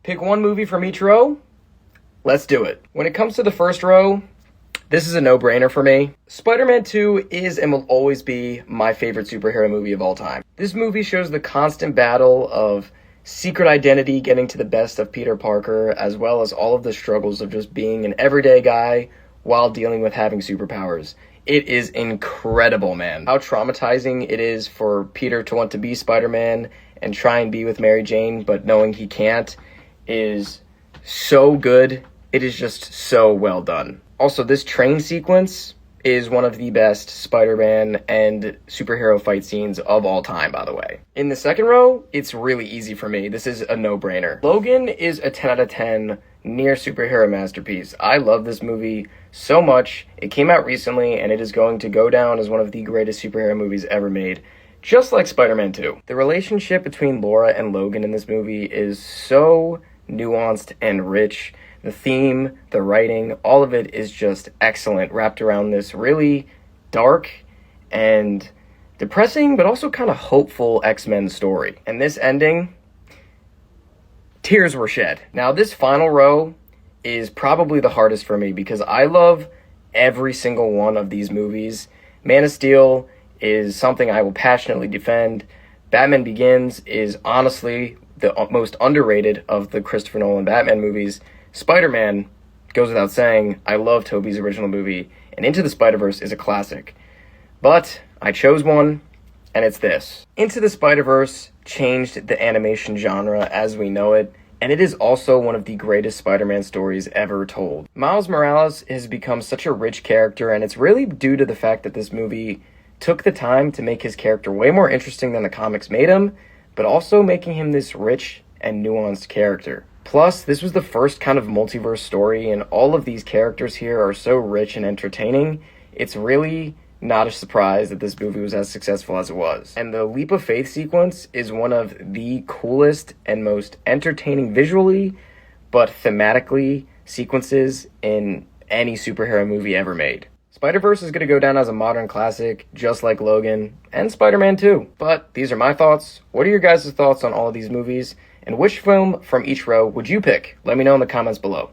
Pick one movie from each row. Let's do it. When it comes to the first row, this is a no-brainer for me. Spider-Man 2 is and will always be my favorite superhero movie of all time. This movie shows the constant battle of secret identity getting to the best of Peter Parker, as well as all of the struggles of just being an everyday guy while dealing with having superpowers. It is incredible, man. How traumatizing it is for Peter to want to be Spider-Man and try and be with Mary Jane, but knowing he can't is so good. It is just so well done. Also, this train sequence is one of the best Spider-Man and superhero fight scenes of all time, by the way. In the second row, it's really easy for me. This is a no-brainer. Logan is a 10 out of 10 near superhero masterpiece. I love this movie so much. It came out recently, and it is going to go down as one of the greatest superhero movies ever made, just like Spider-Man 2. The relationship between Laura and Logan in this movie is so nuanced and rich. The theme, the writing, all of it is just excellent, wrapped around this really dark and depressing, but also kind of hopeful X-Men story. And this ending, tears were shed. Now, this final row is probably the hardest for me because I love every single one of these movies. Man of Steel is something I will passionately defend. Batman Begins is honestly the most underrated of the Christopher Nolan Batman movies. Spider-Man goes without saying. I love Tobey's original movie, and Into the Spider-Verse is a classic. But I chose one, and it's this. Into the Spider-Verse changed the animation genre as we know it, and it is also one of the greatest Spider-Man stories ever told. Miles Morales has become such a rich character, and it's really due to the fact that this movie took the time to make his character way more interesting than the comics made him, but also making him this rich and nuanced character. Plus, this was the first kind of multiverse story, and all of these characters here are so rich and entertaining, it's really not a surprise that this movie was as successful as it was. And the Leap of Faith sequence is one of the coolest and most entertaining visually, but thematically, sequences in any superhero movie ever made. Spider-Verse is going to go down as a modern classic, just like Logan and Spider-Man 2. But these are my thoughts. What are your guys' thoughts on all of these movies? And which film from each row would you pick? Let me know in the comments below.